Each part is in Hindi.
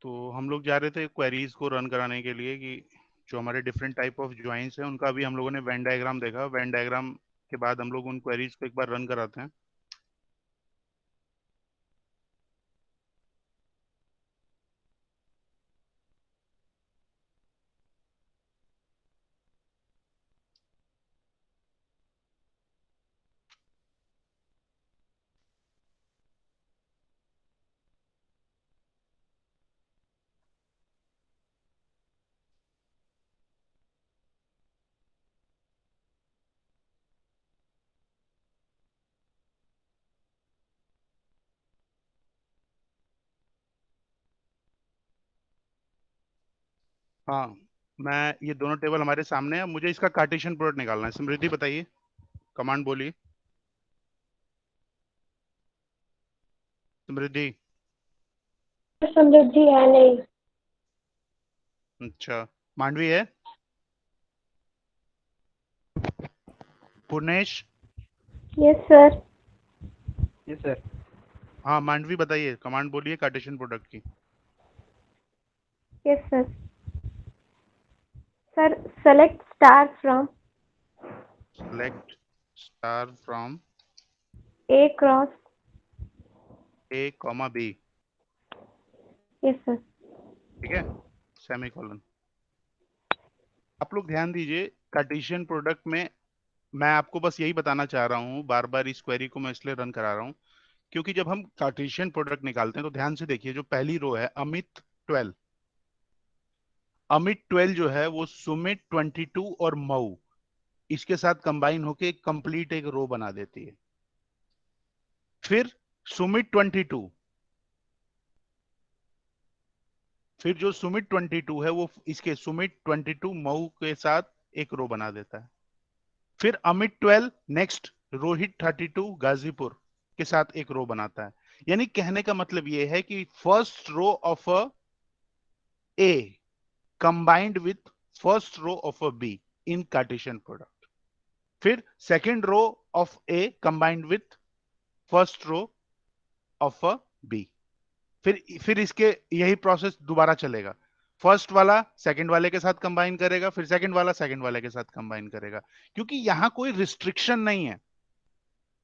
तो हम लोग जा रहे थे क्वेरीज को रन कराने के लिए कि जो हमारे डिफरेंट टाइप ऑफ ज्वाइंस हैं उनका भी हम लोगों ने वेन डायग्राम देखा। वेन डायग्राम के बाद हम लोग उन क्वेरीज को एक बार रन कराते हैं। हाँ, मैं ये दोनों टेबल हमारे सामने है, मुझे इसका कार्टेशियन प्रोडक्ट निकालना है। समृद्धि बताइए, कमांड बोलिए। समृद्धि। समृद्धि है नहीं। अच्छा, मांडवी है? Purnesh? Yes sir. Yes sir. हाँ, मांडवी बताइए, कमांड बोलिए कार्टेशियन प्रोडक्ट की। Yes sir. Sir select star from select star from A cross. A comma B. Yes sir. ठीक है, सेमीकोलन। आप लोग ध्यान दीजिए, कार्टेशियन प्रोडक्ट में मैं आपको बस यही बताना चाह रहा हूँ, बार बार इस क्वेरी को मैं इसलिए रन करा रहा हूँ क्योंकि जब हम कार्टेशियन प्रोडक्ट निकालते हैं तो ध्यान से देखिए, जो पहली रो है अमित 12, अमित 12 जो है वो सुमित 22 और मऊ इसके साथ कंबाइन होके एक कंप्लीट एक रो बना देती है। फिर सुमित 22, फिर जो सुमित 22 है वो इसके सुमित 22 मऊ के साथ एक रो बना देता है। फिर अमित 12 नेक्स्ट रोहित 32 गाजीपुर के साथ एक रो बनाता है। यानी कहने का मतलब यह है कि first row of a A combined with first row of a B in Cartesian product. फिर second row of A combined with first row of a B. फिर इसके यही प्रोसेस दोबारा चलेगा। फर्स्ट वाला सेकंड वाले के साथ कंबाइन करेगा, फिर सेकंड वाला सेकंड वाले के साथ कंबाइन करेगा, क्योंकि यहां कोई रिस्ट्रिक्शन नहीं है।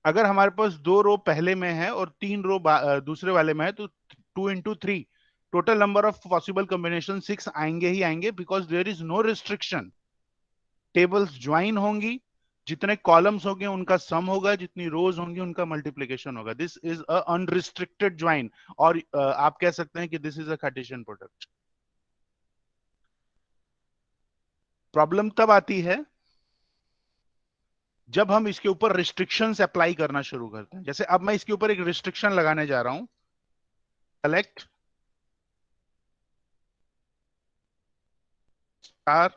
अगर हमारे पास दो रो पहले में है और तीन रो दूसरे वाले में है तो 2 into 3 total number of possible combination 6 आएंगे ही आएंगे, because there is no restriction. Tables join होंगी, जितने कॉलम्स होंगे उनका सम होगा, जितनी रोज होंगी उनका मल्टीप्लीकेशन होगा। This is a unrestricted join, और आप कह सकते हैं कि this is a Cartesian product. Problem तब आती है जब हम इसके ऊपर रिस्ट्रिक्शंस अप्लाई करना शुरू करते हैं। जैसे अब मैं इसके ऊपर एक रिस्ट्रिक्शन लगाने जा रहा हूं, select star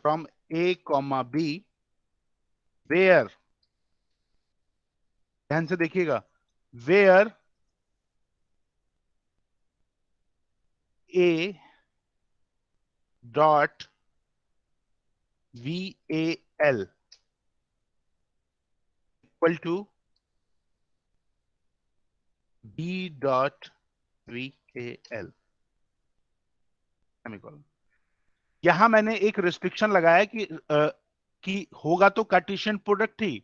from A comma B where, ध्यान से देखिएगा, where A dot V A L equal to B dot V A L, semicolon. यहां मैंने एक रिस्ट्रिक्शन लगाया कि होगा तो कार्टेशियन प्रोडक्ट ही,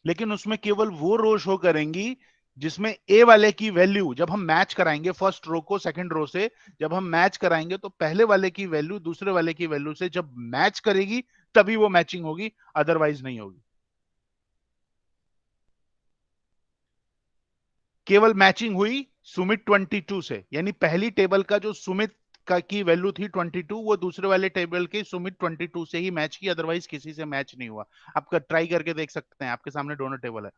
लेकिन उसमें केवल वो रो शो करेंगी जिसमें ए वाले की वैल्यू, जब हम मैच कराएंगे फर्स्ट रो को सेकंड रो से, जब हम मैच कराएंगे तो पहले वाले की वैल्यू दूसरे वाले की वैल्यू से जब मैच करेगी तभी वो मैचिंग होगी, अदरवाइज नहीं होगी। केवल मैचिंग हुई सुमित 22 से, यानी पहली टेबल का जो सुमित का की वैल्यू थी 22, वो दूसरे वाले टेबल के सुमित 22 से ही मैच की, अदरवाइज किसी से मैच नहीं हुआ। आप ट्राई करके देख सकते हैं, आपके सामने दोनों टेबल है।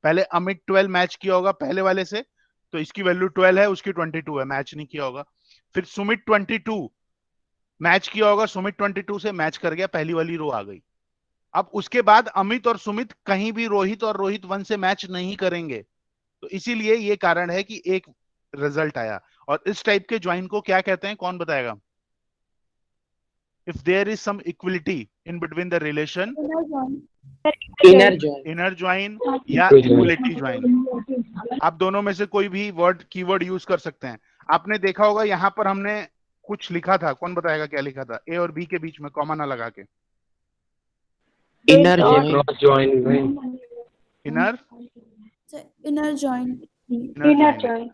पहले अमित 12 मैच किया होगा पहले वाले से, तो इसकी वैल्यू 12 है, उसकी 22 है, मैच नहीं किया होगा। फिर सुमित 22 मैच किया होगा, सुमित 22 से मैच कर गया, पहली वाली रो आ गई। अब उसके बाद अमित और सुमित कहीं भी रोहित और रोहित 1 से मैच नहीं करेंगे, तो इसीलिए ये कारण है कि एक रिजल्ट आया। और इस टाइप के ज्वाइन को क्या कहते हैं, कौन बताएगा? If there is some equality in between the relation, inner join. Inner join या इक्वलिटी ज्वाइन, आप दोनों में से कोई भी वर्ड कीवर्ड यूज कर सकते हैं। आपने देखा होगा यहाँ पर हमने कुछ लिखा था, कौन बताएगा क्या लिखा था? ए और बी के बीच में कॉमा ना लगा के। Inner dot join. Cross join. Inner inner join. Inner inner join, join.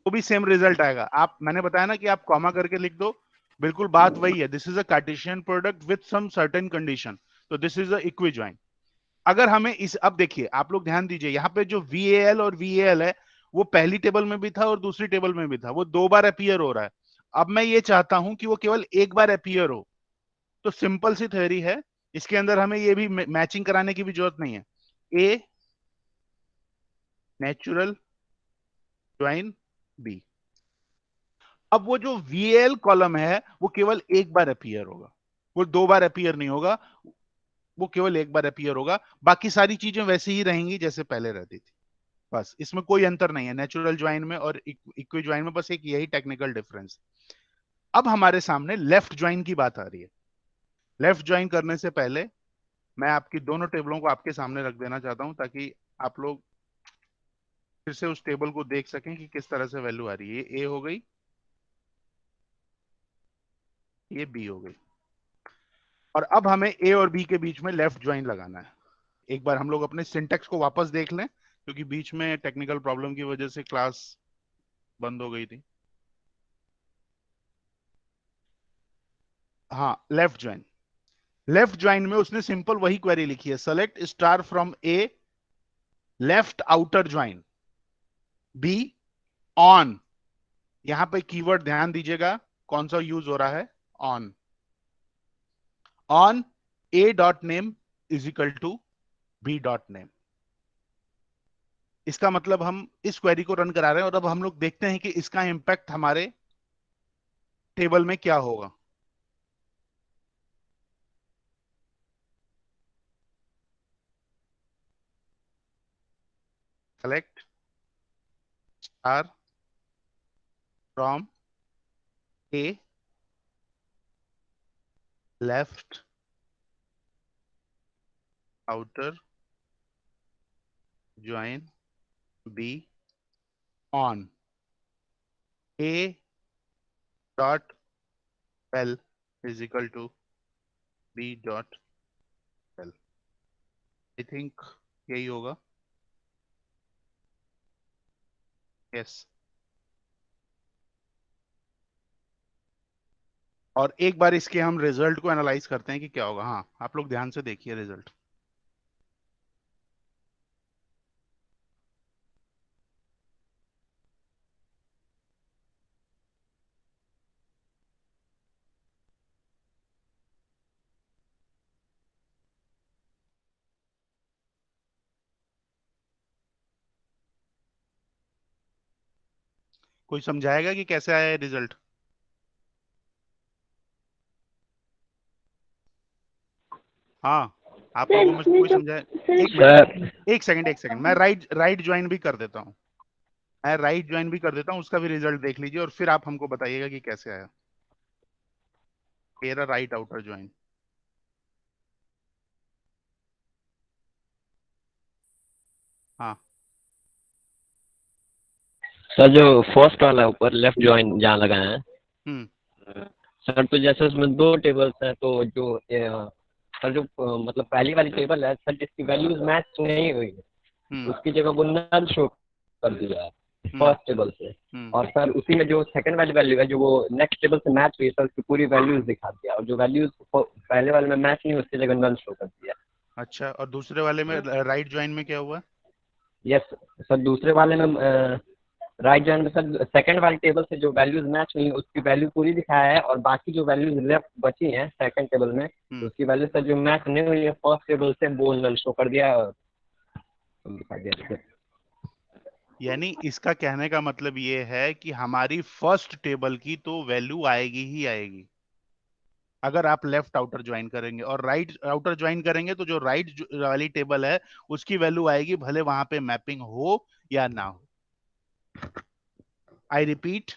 वो भी सेम रिजल्ट आएगा। आप, मैंने बताया ना कि आप कॉमा करके लिख दो, बिल्कुल बात वही है। This is a Cartesian product with some certain condition, तो this is a equi join. अगर हमें इस, अब देखिए आप लोग ध्यान दीजिए, यहाँ पे जो VAL और VAL है वो पहली टेबल में भी था और दूसरी टेबल में भी था, वो 2 बार अपीयर हो रहा है। अब मैं ये चाहता हूं कि वो केवल 1 बार अपीयर हो, तो सिंपल सी थ्योरी है, इसके अंदर हमें ये भी मैचिंग कराने की भी जरूरत नहीं है। A natural join B. अब वो जो VAL कॉलम है वो केवल 1 बार अपीयर होगा, वो 2 बार अपीयर नहीं होगा, वो केवल 1 बार अपीयर होगा। बाकी सारी चीजें वैसे ही रहेंगी जैसे पहले रहती थी, बस इसमें कोई अंतर नहीं है नेचुरल ज्वाइन में और इक्वी ज्वाइन में, बस एक यही टेक्निकल डिफरेंस। अब हमारे सामने लेफ्ट ज्वाइन की बात आ रही है। लेफ्ट ज्वाइन करने से पहले मैं आपकी दोनों टेबलों को आपके सामने रख देना चाहता हूं, ताकि आप लोग फिर से उस टेबल को देख सकें कि किस तरह से वैल्यू आ रही है। ये ए हो गई, ये बी हो गई, और अब हमें ए और बी के बीच में लेफ्ट ज्वाइन लगाना है। एक बार हम लोग अपने सिंटेक्स को वापस देख लें, क्योंकि बीच में टेक्निकल प्रॉब्लम की वजह से क्लास बंद हो गई थी। हाँ, लेफ्ट ज्वाइन। लेफ्ट ज्वाइन में उसने सिंपल वही क्वेरी लिखी है, select star from A left outer join B on. यहां पे कीवर्ड ध्यान दीजिएगा कौन सा यूज हो रहा है, on. On A dot name is equal to B dot name. इसका मतलब हम इस क्वेरी को रन करा रहे हैं और अब हम लोग देखते हैं कि इसका इंपैक्ट हमारे टेबल में क्या होगा। Select star from A left outer join B on A dot L is equal to B dot L. I think यही होगा, यस। और एक बार इसके हम रिजल्ट को एनालाइज करते हैं कि क्या होगा। हाँ, आप लोग ध्यान से देखिए रिजल्ट। कोई समझाएगा कि कैसे आया है रिजल्ट? हाँ, आप लोगों में से कोई समझाए? एक मिनट, एक सेकंड, मैं राइट ज्वाइन भी कर देता हूँ। मैं राइट ज्वाइन भी कर देता हूँ, उसका भी रिजल्ट देख लीजिए और फिर आप हमको बताइएगा कि कैसे आया। मेरा राइट आउटर ज्वाइन, हाँ सर जो फर्स्ट वाला ऊपर लेफ्ट जॉइन जहाँ लगाया है हम्म सर, तो जैसे उसमें 2 टेबल्स हैं, तो जो सर जो मतलब पहली वाली टेबल है सर, जिसकी वैल्यूज मैच नहीं हुई हम्म उसकी जगह वो नल शो कर दिया है हम्म फर्स्ट टेबल से। हम्म और सर उसी में जो सेकंड वाली वैल्यू है जो वो नेक्स्ट टेबल से मैच हुई है सर, उसकी पूरी वैल्यूज दिखा दिया, और जो वैल्यूज पहले वाले में मैच नहीं उसकी जगह नल शो कर दिया। अच्छा, और दूसरे वाले में राइट ज्वाइन में क्या हुआ? यस सर, दूसरे वाले में राइट जॉइन में सर सेकंड वाली टेबल से जो वैल्यूज मैच हुई उसकी वैल्यू पूरी दिखाया है, और बाकी जो वैल्यूज लेफ्ट बची हैं सेकंड टेबल में तो उसकी वैल्यू सर जो मैच नहीं हुई है फर्स्ट टेबल से वो नल शो कर दिया और दिखा दिया। यानी इसका कहने का मतलब ये है कि हमारी फर्स्ट टेबल की तो वैल्यू आएगी ही आएगी अगर आप लेफ्ट आउटर ज्वाइन करेंगे, और राइट आउटर ज्वाइन करेंगे तो जो राइट वाली टेबल है उसकी वैल्यू आएगी, भले वहां पे मैपिंग हो या ना हो। आई रिपीट,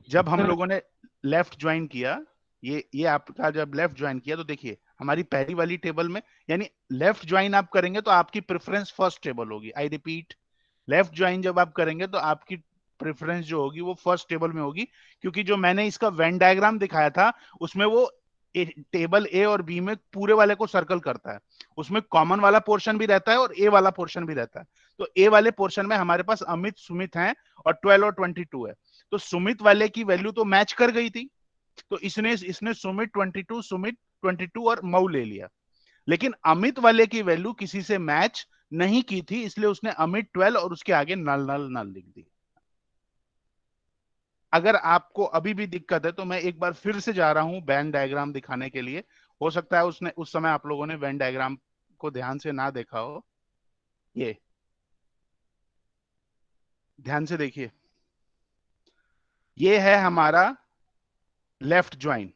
जब हम लोगों ने लेफ्ट ज्वाइन किया, ये आपका जब लेफ्ट ज्वाइन किया तो देखिए हमारी पहली वाली टेबल में, यानी लेफ्ट ज्वाइन आप करेंगे तो आपकी प्रेफरेंस फर्स्ट टेबल होगी। आई रिपीट, लेफ्ट ज्वाइन जब आप करेंगे तो आपकी प्रेफरेंस जो होगी वो फर्स्ट टेबल में होगी, क्योंकि जो मैंने इसका वेन डायग्राम दिखाया था उसमें वो टेबल ए और बी में पूरे वाले को सर्कल करता है, उसमें कॉमन वाला पोर्शन भी रहता है और ए वाला पोर्शन भी रहता है। तो ए वाले पोर्शन में हमारे पास अमित सुमित हैं और 12 और 22 है, तो सुमित वाले की वैल्यू तो मैच कर गई थी, तो इसने सुमित 22 और मऊ ले लिया। लेकिन अमित वाले की वैल्यू किसी से मैच नहीं की थी, इसलिए उसने अमित 12 और उसके आगे नल नल नल लिख दी। अगर आपको अभी भी दिक्कत है तो मैं एक बार फिर से जा रहा हूं वेन डायग्राम दिखाने के लिए, हो सकता है उसने उस समय आप लोगों ने वेन डायग्राम को ध्यान से ना देखा हो। ये ध्यान से देखिए, ये है हमारा लेफ्ट ज्वाइन।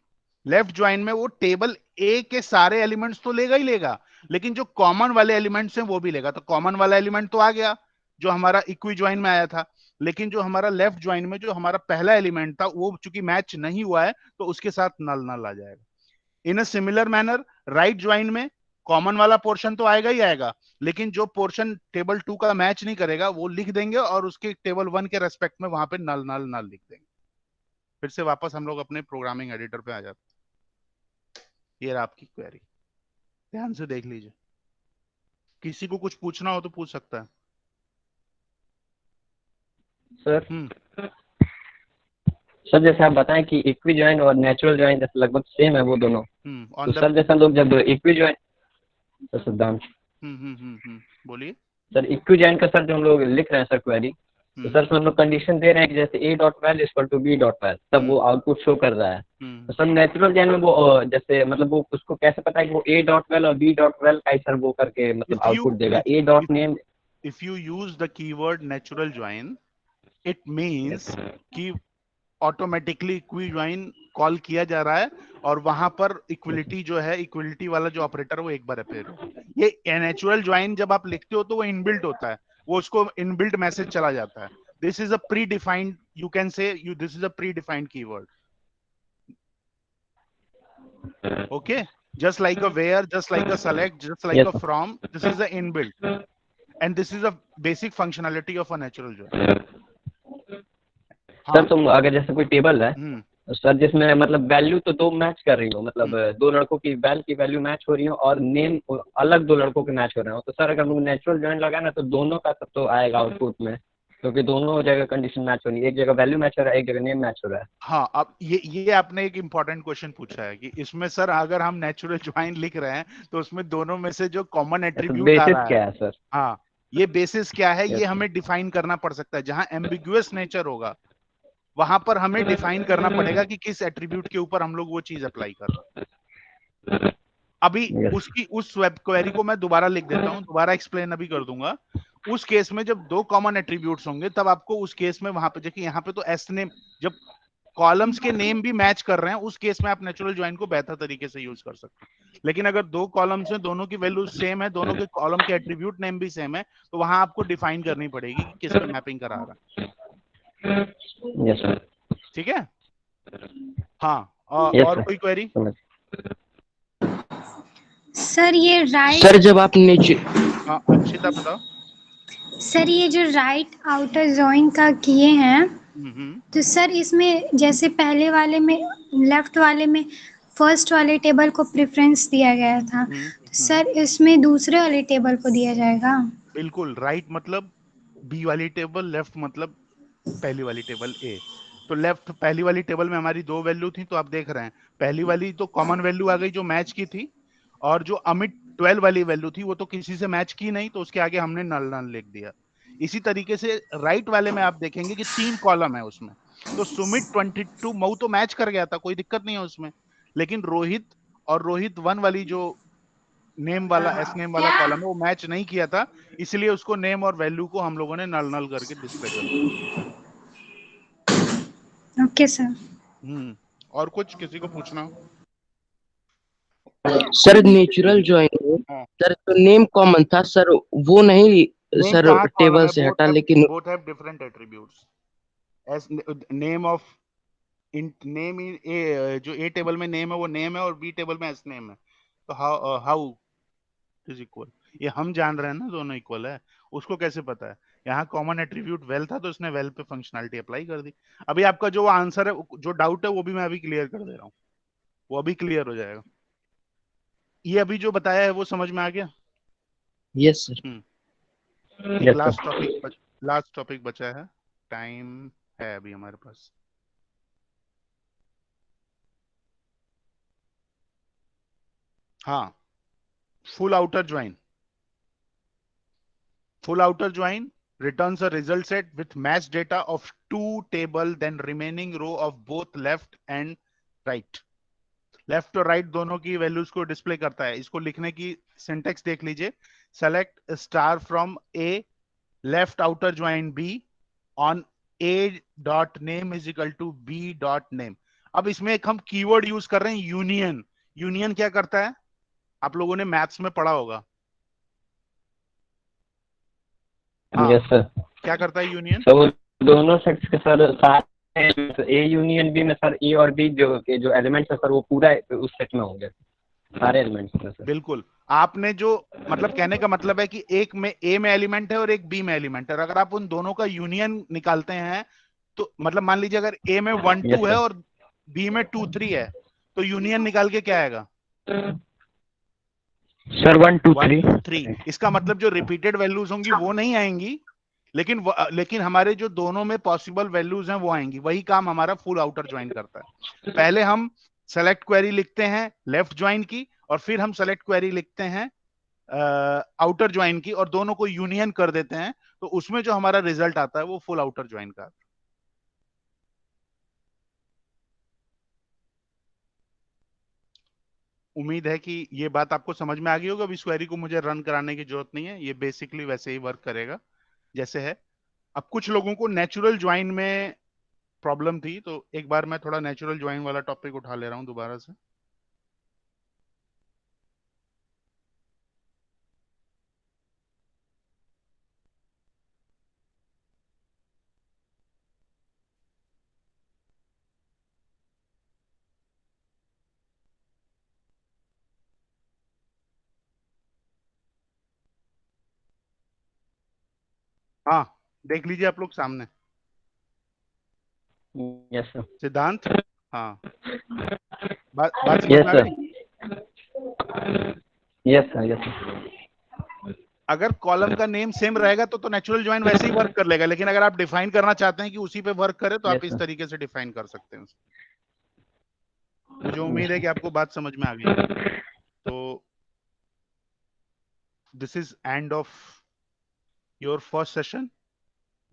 लेफ्ट ज्वाइन में वो टेबल ए के सारे एलिमेंट्स तो लेगा ही लेगा, लेकिन जो कॉमन वाले एलिमेंट्स हैं वो भी लेगा। तो कॉमन वाला एलिमेंट तो आ गया जो हमारा इक्वी ज्वाइन में आया था, लेकिन जो हमारा लेफ्ट ज्वाइन में जो हमारा पहला एलिमेंट था वो चूंकि मैच नहीं हुआ है तो उसके साथ नल नल आ जाएगा। In a similar manner right join में कॉमन वाला पोर्शन तो आएगा ही आएगा, लेकिन जो पोर्शन टेबल 2 का मैच नहीं करेगा वो लिख देंगे और उसके टेबल 1 के रेस्पेक्ट में वहां पे नल नल नल लिख देंगे। फिर से वापस हम लोग अपने प्रोग्रामिंग एडिटर पे आ जाते हैं। ये रहा आपकी क्वेरी, ध्यान से देख लीजिए, किसी को कुछ पूछना हो तो पूछ सकता है। सर सर जैसे आप बताएं कि इक्वी ज्वाइन और नेचुरल ज्वाइन जैसे लगभग सेम है वो दोनों, तो सर जैसा लोग जब इक्वी ज्वाइन सिद्धांत बोलिए सर इक्वी ज्वाइन का सर जो हम लोग लिख रहे हैं सर क्वेरी, तो सर हम लोग कंडीशन दे रहे हैं कि जैसे A dot val equal to B dot val, तब वो आउटपुट शो कर रहा है। तो सर नेचुरल ज्वाइन में वो जैसे मतलब वो उसको कैसे पता है कि वो ए डॉट वेल और बी डॉट वेल का ही सर वो करके मतलब आउटपुट देगा ए dot name. If you use the keyword natural join it means कि ऑटोमेटिकली इक्वी ज्वाइन कॉल किया जा रहा है और वहां पर इक्वलिटी जो है, इक्वलिटी वाला जो ऑपरेटर वो एक बार अपेयर हो। ये नेचुरल ज्वाइन जब आप लिखते हो तो वो इनबिल्ट होता है, वो उसको इनबिल्ट मैसेज चला जाता है। This is a pre defined, you can say you this is a pre defined keyword. Okay, just like a where, just like a select, just like Yes, a sir. from, this is a inbuilt and this is a basic functionality of a natural join. Sir तुम अगर जैसे कोई टेबल है तो सर जिसमें मतलब वैल्यू तो दो मैच कर रही हो, मतलब दो लड़कों की की वैल्यू मैच हो रही हो और नेम अलग दो लड़कों के मैच हो रहे हो, तो सर अगर हम नेचुरल ज्वाइन लगाए ना तो दोनों का तब तो आएगा आउटपुट में, क्योंकि दोनों जगह कंडीशन मैच हो रही है, एक जगह वैल्यू मैच हो रहा है, एक जगह नेम मैच हो रहा है। हाँ, अब ये आपने एक इंपॉर्टेंट क्वेश्चन पूछा है कि इसमें सर अगर हम नेचुरल ज्वाइन लिख रहे हैं तो उसमें दोनों में से जो कॉमन एट्रीब्यूट आ रहा क्या है सर? हाँ, ये बेसिस क्या है, ये हमें डिफाइन करना पड़ सकता है। जहां एम्बिगुअस नेचर होगा वहां पर हमें डिफाइन करना पड़ेगा कि किस एट्रीब्यूट के ऊपर हम लोग वो चीज अप्लाई कर रहे हैं। अभी उसकी उस वेब क्वेरी को मैं दोबारा लिख देता हूं, दोबारा एक्सप्लेन अभी कर दूंगा। उस केस में जब दो कॉमन एट्रीब्यूट्स होंगे तब आपको उस केस में वहां पे देखिए, यहाँ पे तो एस नेम, जब कॉलम्स के नेम भी मैच कर रहे हैं उस केस में आप नेचुरल ज्वाइन को बेहतर तरीके से यूज कर सकते हैं। लेकिन अगर दो कॉलम्स हैं, दोनों की वैल्यू सेम है, दोनों के कॉलम के एट्रीब्यूट नेम भी सेम है, तो वहां आपको डिफाइन करनी पड़ेगी कि किस पे मैपिंग करा रहा है। ठीक है, हाँ। और कोई क्वेरी? सर ये राइट, सर जब आप हाँ, अक्षिता बताओ। सर ये जो राइट आउटर जॉइन का किए हैं तो सर इसमें जैसे पहले वाले में लेफ्ट वाले में फर्स्ट वाले टेबल को प्रेफरेंस दिया गया था, तो सर इसमें दूसरे वाले टेबल को दिया जाएगा? बिल्कुल, राइट मतलब बी वाली टेबल, लेफ्ट मतलब पहली वाली टेबल ए। तो लेफ्ट पहली वाली टेबल में हमारी दो वैल्यू थी, तो आप देख रहे हैं पहली वाली तो कॉमन वैल्यू आ गई जो मैच की थी, और जो अमिट 12 वाली वैल्यू थी वो तो किसी से मैच की नहीं, तो उसके आगे हमने नल नल लिख दिया। इसी तरीके से राइट वाले में आप देखेंगे कि 3 कॉलम है उसमें, तो सुमित 22 मऊ तो मैच कर गया था, कोई दिक्कत नहीं है उसमें, लेकिन रोहित और रोहित 1 वाली जो नेम वाला एस नेम वाला कॉलम है वो मैच नहीं किया था, इसलिए उसको नेम और वैल्यू को हम लोगों ने नल नल करके डिस्प्ले कर दिया। Okay sir. और कुछ किसी को पूछना हो? सर नेचुरल ज्वाइन सर तो नेम कॉमन था सर, वो नहीं सर टेबल से हटा, लेकिन both have different attributes as name of name in जो ए टेबल में नेम है वो नेम है और बी टेबल में एस नेम है, तो हाउ इज इक्वल, ये हम जान रहे हैं ना दोनों इक्वल है, उसको कैसे पता है? यहाँ कॉमन एट्रीब्यूट वेल था तो इसने वेल पे फंक्शनैलिटी अप्लाई कर दी। अभी आपका जो आंसर है, जो डाउट है, वो भी मैं अभी क्लियर कर दे रहा हूँ, वो अभी क्लियर हो जाएगा। ये अभी जो बताया है वो समझ में आ गया? Yes sir. एक यस लास्ट टॉपिक बचा है, टाइम है अभी हमारे पास। हाँ, full outer join. Full outer join returns a result set with matched data of two table, then remaining row of both left and right. Left और राइट दोनों की वैल्यूज को डिस्प्ले करता है। इसको लिखने की सिंटेक्स देख लीजिए। Select star from A, left outer join B on A dot name is equal to B dot name. अब इसमें एक हम कीवर्ड यूज कर रहे हैं, यूनियन। यूनियन क्या करता है, आप लोगों ने मैथ्स में पढ़ा होगा। हाँ, यस सर। क्या करता है यूनियन? तो वो दोनों सेट्स के सर सारे ए यूनियन बी में सर ए और बी जो एलिमेंट्स है सर वो पूरा उस सेट में होंगे, सारे एलिमेंट्स में सर। बिल्कुल, आपने जो मतलब कहने का मतलब है कि एक में ए में एलिमेंट है और एक बी में एलिमेंट है, अगर आप उन दोनों का यूनियन निकालते हैं तो मतलब मान लीजिए अगर ए में 1 2 है और बी में 2 3 है, तो यूनियन निकाल के क्या आएगा सर? 1 2 3। इसका मतलब जो रिपीटेड वैल्यूज होंगी वो नहीं आएंगी, लेकिन हमारे जो दोनों में पॉसिबल वैल्यूज हैं वो आएंगी। वही काम हमारा फुल आउटर ज्वाइन करता है। पहले हम सेलेक्ट क्वेरी लिखते हैं लेफ्ट ज्वाइन की, और फिर हम सेलेक्ट क्वेरी लिखते हैं आउटर ज्वाइन की, और दोनों को यूनियन कर देते हैं, तो उसमें जो हमारा रिजल्ट आता है वो फुल आउटर ज्वाइन का। उम्मीद है कि ये बात आपको समझ में आ गई होगी। अब इस क्वेरी को मुझे रन कराने की जरूरत नहीं है, ये बेसिकली वैसे ही वर्क करेगा जैसे है। अब कुछ लोगों को नेचुरल ज्वाइन में प्रॉब्लम थी, तो एक बार मैं थोड़ा नेचुरल ज्वाइन वाला टॉपिक उठा ले रहा हूं दोबारा से। हाँ, देख लीजिए आप लोग सामने। Yes sir. सिद्धांत, हाँ, बात समझ यस में आ सर। गई? Yes sir. Yes sir. अगर कॉलम का नेम सेम रहेगा तो नेचुरल ज्वाइन वैसे ही वर्क कर लेगा, लेकिन अगर आप डिफाइन करना चाहते हैं कि उसी पे वर्क करे तो आप Yes, इस sir. तरीके से डिफाइन कर सकते हैं। मुझे उम्मीद है कि आपको बात समझ में आ गई होगी। तो this is end of your first session,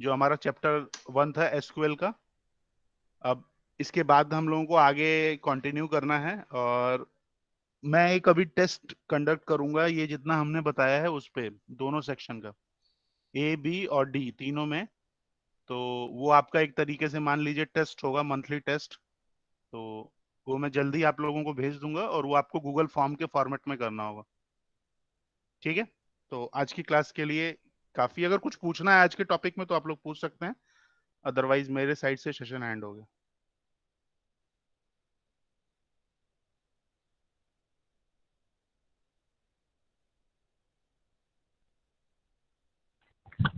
जो हमारा चैप्टर 1 था एसक्यूएल का। अब इसके बाद हम लोगों को आगे कंटिन्यू करना है, और मैं एक अभी टेस्ट कंडक्ट करूंगा, ये जितना हमने बताया है उस पे, दोनों सेक्शन का, ए बी और डी तीनों में। तो वो आपका एक तरीके से मान लीजिए टेस्ट होगा, मंथली टेस्ट। तो वो मैं जल्दी आप लोगों को भेज दूंगा, और वो आपको गूगल फॉर्म के फॉर्मेट में करना होगा। ठीक है, तो आज की क्लास के लिए काफी। अगर कुछ पूछना है आज के टॉपिक में तो आप लोग पूछ सकते हैं, अदरवाइज मेरे साइड से सेशन एंड हो गया।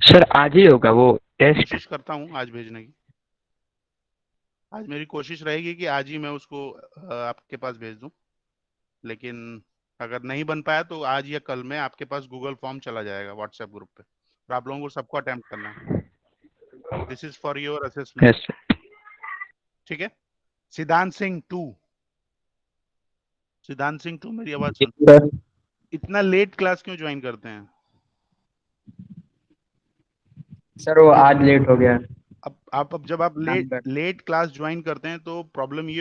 सर आज ही होगा वो टेस्ट? कोशिश करता हूँ आज भेजने की। आज मेरी कोशिश रहेगी कि आज ही मैं उसको आपके पास भेज दूं, लेकिन अगर नहीं बन पाया तो आज या कल में आपके पास गूगल फॉर्म चला जाएगा व्हाट्सएप ग्रुप पे, और आप लोगों को सबको अटेम्प्ट करना है। This is for your assessment. Yes sir. ठीक है। सिद्धांत सिंह 2, सिद्धांत सिंह 2, मेरी आवाज सुन। सर इतना लेट क्लास क्यों ज्वाइन करते हैं? सर वो आज लेट हो गया। अब जब आप लेट क्लास ज्वाइन करते हैं तो प्रॉब्लम ये